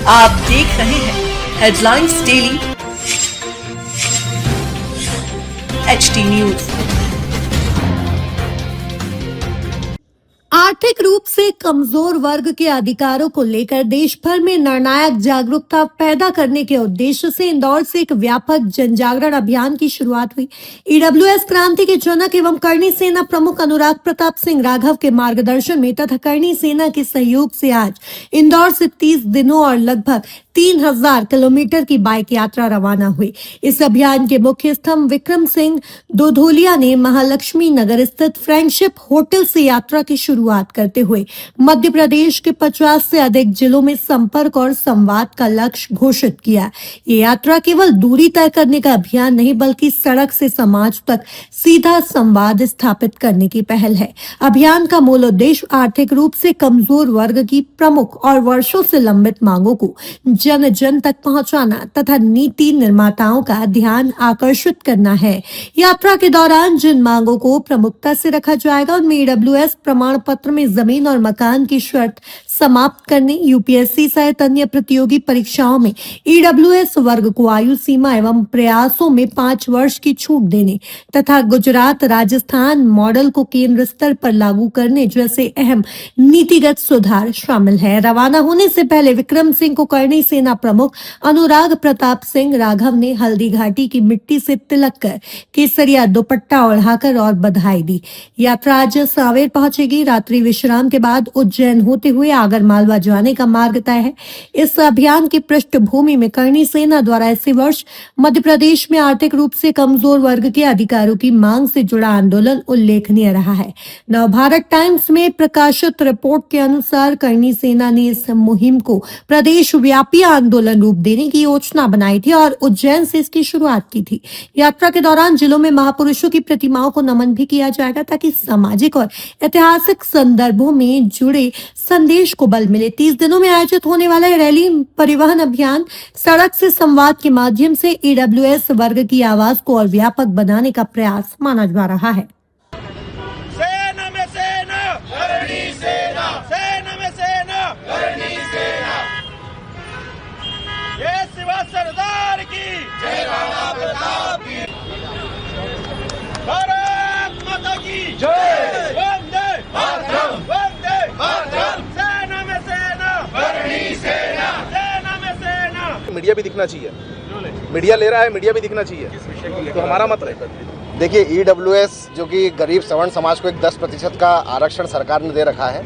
आप देख रहे हैं हेडलाइंस डेली HD न्यूज। आर्थिक रूप से कमजोर वर्ग के अधिकारों को लेकर देश भर में निर्णायक जागरूकता पैदा करने के उद्देश्य से इंदौर से एक व्यापक जन जागरण अभियान की शुरुआत हुई। ईडब्ल्यूएस क्रांति के जनक एवं करणी सेना प्रमुख अनुराग प्रताप सिंह राघव के मार्गदर्शन में तथा करणी सेना के सहयोग से आज इंदौर से 30 दिनों और लगभग 3000 किलोमीटर की बाइक यात्रा रवाना हुई। इस अभियान के मुख्य स्तंभ विक्रम सिंह दोधोलिया ने महालक्ष्मी नगर स्थित फ्रेंडशिप होटल से यात्रा की शुरुआत करते हुए मध्य प्रदेश के 50 से अधिक जिलों में संपर्क और संवाद का लक्ष्य घोषित किया। ये यात्रा केवल दूरी तय करने का अभियान नहीं बल्कि सड़क से समाज तक सीधा संवाद स्थापित करने की पहल है। अभियान का मूल उद्देश्य आर्थिक रूप से कमजोर वर्ग की प्रमुख और वर्षों से लंबित मांगों को जन जन तक पहुंचाना तथा नीति निर्माताओं का ध्यान आकर्षित करना है। यात्रा के दौरान जिन मांगों को प्रमुखता से रखा जाएगा उनमें ईडब्ल्यूएस प्रमाण पत्र में जमीन और मकान की शर्त समाप्त करने, यूपीएससी सहित अन्य प्रतियोगी परीक्षाओं में ईडब्ल्यूएस वर्ग को आयु सीमा एवं प्रयासों में 5 वर्ष की छूट देने तथा गुजरात राजस्थान मॉडल को केंद्र स्तर पर लागू करने जैसे अहम नीतिगत सुधार शामिल है। रवाना होने से पहले विक्रम सिंह को करणी सेना प्रमुख अनुराग प्रताप सिंह राघव ने हल्दी घाटी की मिट्टी से तिलक कर केसरिया दुपट्टा ओढ़ाकर और बधाई दी। यात्रा आज सांवेर पहुंचेगी। रात्रि विश्राम के बाद उज्जैन होते हुए आगर मालवा जाने का मार्ग तय है। इस अभियान की पृष्ठभूमि में करणी सेना द्वारा इसी वर्ष मध्य प्रदेश में आर्थिक रूप से कमजोर वर्ग के अधिकारों की मांग से जुड़ा आंदोलन उल्लेखनीय रहा है। नवभारत टाइम्स में प्रकाशित रिपोर्ट के अनुसार करणी सेना ने इस मुहिम को प्रदेश व्यापी आंदोलन रूप देने की योजना बनाई थी और उज्जैन से इसकी शुरुआत की थी। यात्रा के दौरान जिलों में महापुरुषों की प्रतिमाओं को नमन भी किया जाएगा ताकि सामाजिक और ऐतिहासिक संदर्भों में जुड़े संदेश को बल मिले। 30 दिनों में आयोजित होने वाला रैली परिवहन अभियान सड़क से संवाद के माध्यम से ईडब्ल्यूएस वर्ग की आवाज को और व्यापक बनाने का प्रयास माना जा रहा है। सेना में सेना, करणी सेना, सेना में सेना, करणी सेना। ये शिवा सरदार की जय, राणा प्रताप की भारत माता की जय, वंदे मातरम, वंदे मातरम। सेना में सेना, करणी सेना, सेना में सेना। मीडिया भी दिखना चाहिए, मीडिया ले रहा है, मीडिया भी दिखना चाहिए, तो हमारा मत है। देखिए ईडब्ल्यूएस जो कि गरीब सवर्ण समाज को एक 10% का आरक्षण सरकार ने दे रखा है,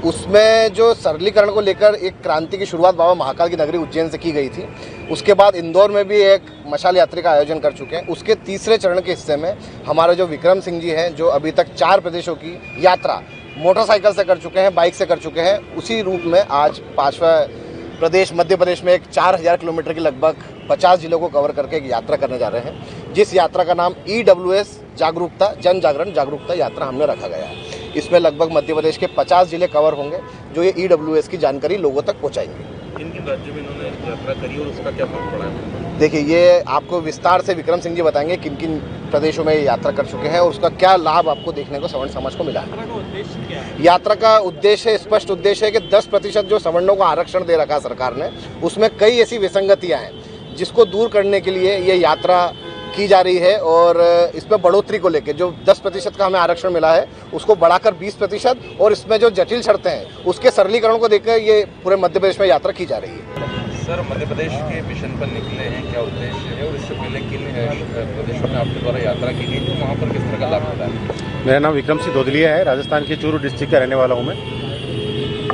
उसमें जो सरलीकरण को लेकर एक क्रांति की शुरुआत बाबा महाकाल की नगरी उज्जैन से की गई थी। उसके बाद इंदौर में भी एक मशाल यात्रा का आयोजन कर चुके हैं। उसके तीसरे चरण के हिस्से में हमारे जो विक्रम सिंह जी हैं, जो अभी तक 4 प्रदेशों की यात्रा मोटरसाइकिल से कर चुके हैं, बाइक से कर चुके हैं, उसी रूप में आज 5वां प्रदेश मध्य प्रदेश में एक 4000 किलोमीटर की लगभग 50 जिलों को कवर करके एक यात्रा करने जा रहे हैं, जिस यात्रा का नाम ईडब्ल्यूएस जागरूकता जन जागरण जागरूकता यात्रा हमने रखा गया है। इसमें लगभग मध्य प्रदेश के 50 जिले कवर होंगे जो ये ईडब्ल्यूएस की जानकारी लोगों तक पहुंचाएंगे। किन किन राज्यों में इन्होंने यात्रा करी और उसका क्या फर्क पड़ा है? देखिए ये आपको विस्तार से विक्रम सिंह जी बताएंगे किन किन प्रदेशों में यात्रा कर चुके हैं और उसका क्या लाभ आपको देखने को सवर्ण समाज को मिला है। यात्रा का उद्देश्य स्पष्ट उद्देश्य है कि 10% जो सवर्णों को आरक्षण दे रखा सरकार ने, उसमें कई ऐसी विसंगतियां हैं जिसको दूर करने के लिए ये यात्रा की जा रही है। और इसमें बढ़ोतरी को लेकर जो 10% का हमें आरक्षण मिला है उसको बढ़ाकर 20% और इसमें जो जटिल शर्तें हैं उसके सरलीकरण को देखकर ये पूरे मध्य प्रदेश में यात्रा की जा रही है। सर, मध्य प्रदेश के मिशन पर निकले हैं, क्या उद्देश्य है और इससे पहले किन प्रदेशों में आपके द्वारा यात्रा की गई थी, वहाँ पर किस तरह का लाभ मिला है? मेरा नाम विक्रम सिंह दोधलिया है, राजस्थान के चूरू डिस्ट्रिक्ट का रहने वाला हूँ मैं।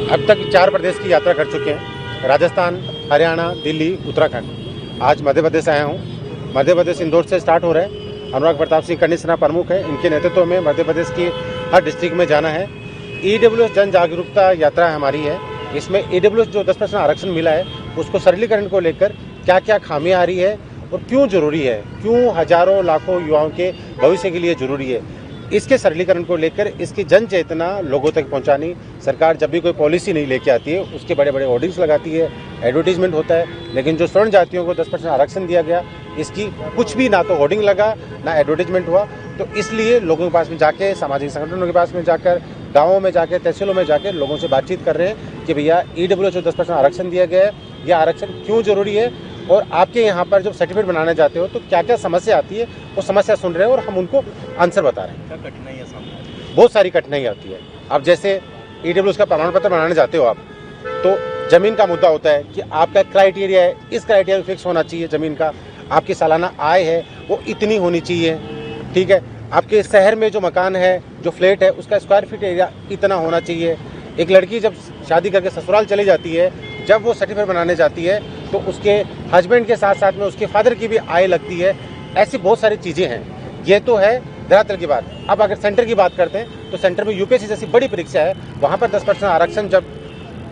अब तक 4 प्रदेश की यात्रा कर चुके हैं, राजस्थान, हरियाणा, दिल्ली, उत्तराखंड। आज मध्य प्रदेश आया हूँ। मध्य प्रदेश इंदौर से स्टार्ट हो रहा है। अनुराग प्रताप सिंह करणी सेना प्रमुख है, इनके नेतृत्व में मध्य प्रदेश की हर डिस्ट्रिक्ट में जाना है। ईडब्ल्यूएस जन जागरूकता यात्रा हमारी है। इसमें ईडब्ल्यूएस जो 10% आरक्षण मिला है उसको सरलीकरण को लेकर क्या क्या खामियां आ रही है और क्यों जरूरी है, क्यों हजारों लाखों युवाओं के भविष्य के लिए जरूरी है, इसके सरलीकरण को लेकर इसकी जन चेतना लोगों तक पहुंचानी। सरकार जब भी कोई पॉलिसी नहीं लेके आती है उसके बड़े बड़े होर्डिंग्स लगाती है, एडवर्टीजमेंट होता है, लेकिन जो स्वर्ण जातियों को 10% आरक्षण दिया गया इसकी कुछ भी ना तो होर्डिंग लगा ना एडवर्टीजमेंट हुआ। तो इसलिए लोगों के पास में जाके, सामाजिक संगठनों के पास में जाकर, गाँवों में जाकर, तहसीलों में जाकर लोगों से बातचीत कर रहे हैं कि भैया ईडब्ल्यूएस जो 10% आरक्षण दिया गया है ये आरक्षण क्यों जरूरी है और आपके यहाँ पर जब सर्टिफिकेट बनाने जाते हो तो क्या क्या समस्या आती है, वो समस्या सुन रहे हैं और हम उनको आंसर बता रहे हैं। क्या कठिनाई है सामने? बहुत सारी कठिनाई आती है। अब जैसे EWS का प्रमाण पत्र बनाने जाते हो आप, तो ज़मीन का मुद्दा होता है कि आपका क्राइटेरिया है, इस क्राइटेरिया में फिक्स होना चाहिए ज़मीन का, आपकी सालाना आय है वो इतनी होनी चाहिए, ठीक है। आपके शहर में जो मकान है, जो फ्लैट है, उसका स्क्वायर फीट एरिया इतना होना चाहिए। एक लड़की जब शादी करके ससुराल चली जाती है, जब वो सर्टिफिकेट बनाने जाती है तो उसके हस्बैंड के साथ साथ में उसके फादर की भी आय लगती है। ऐसी बहुत सारी चीज़ें हैं। ये तो है धरातल की बात। अब अगर सेंटर की बात करते हैं तो सेंटर में UPSC जैसी बड़ी परीक्षा है, वहाँ पर 10% आरक्षण जब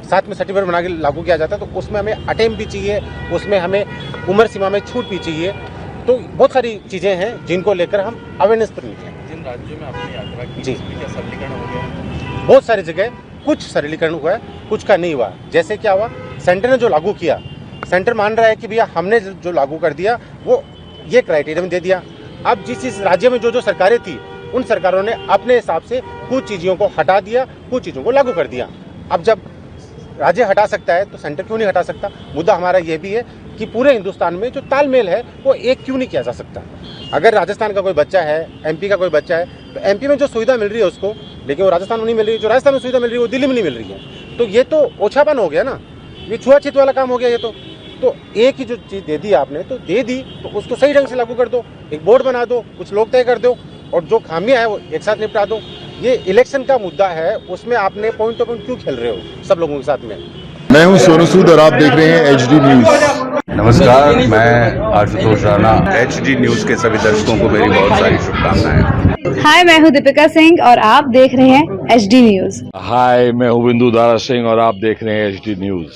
साथ में सर्टिफिकेट बना के लागू किया जाता है तो उसमें हमें अटेम्प्ट भी चाहिए, उसमें हमें उम्र सीमा में छूट भी चाहिए। तो बहुत सारी चीज़ें हैं जिनको लेकर हम अवेयरनेस पर निकले। जिन राज्यों में आपने यात्रा की, जी। उसमें क्या सरलीकरण हो गया? बहुत सारी जगह कुछ सरलीकरण हुआ है, कुछ का नहीं हुआ। जैसे क्या हुआ, सेंटर ने जो लागू किया, सेंटर मान रहा है कि भैया हमने जो लागू कर दिया वो ये क्राइटेरिया में दे दिया। अब जिस राज्य में जो सरकारें थी, उन सरकारों ने अपने हिसाब से कुछ चीज़ों को हटा दिया, कुछ चीज़ों को लागू कर दिया। अब जब राज्य हटा सकता है तो सेंटर क्यों नहीं हटा सकता? मुद्दा हमारा ये भी है कि पूरे हिंदुस्तान में जो तालमेल है वो एक क्यों नहीं किया जा सकता। अगर राजस्थान का कोई बच्चा है, MP का कोई बच्चा है, तो MP में जो सुविधा मिल रही है उसको, लेकिन वो राजस्थान में नहीं मिल रही है। जो राजस्थान में सुविधा मिल रही है वो दिल्ली में नहीं मिल रही है। तो ये तो ओछापन हो गया ना, ये छुआछूत वाला काम हो गया ये तो एक ही जो चीज़ दे दी आपने तो दे दी, तो उसको सही ढंग से लागू कर दो, एक बोर्ड बना दो, कुछ लोग तय कर दो और जो खामियां है वो एक साथ निपटा दो। ये इलेक्शन का मुद्दा है, उसमें आपने पॉइंट टू पॉइंट क्यों खेल रहे हो सब लोगों के साथ में? मैं हूं सोनू सूद और आप देख रहे हैं HD न्यूज। नमस्कार, मैं आशुतोष राणा। HD न्यूज के सभी दर्शकों को मेरी बहुत सारी शुभकामनाएं। हाय, मैं हूँ दीपिका सिंह और आप देख रहे हैं HD न्यूज। हाय, मैं हूँ बिंदु दारा सिंह और आप देख रहे हैं HD न्यूज।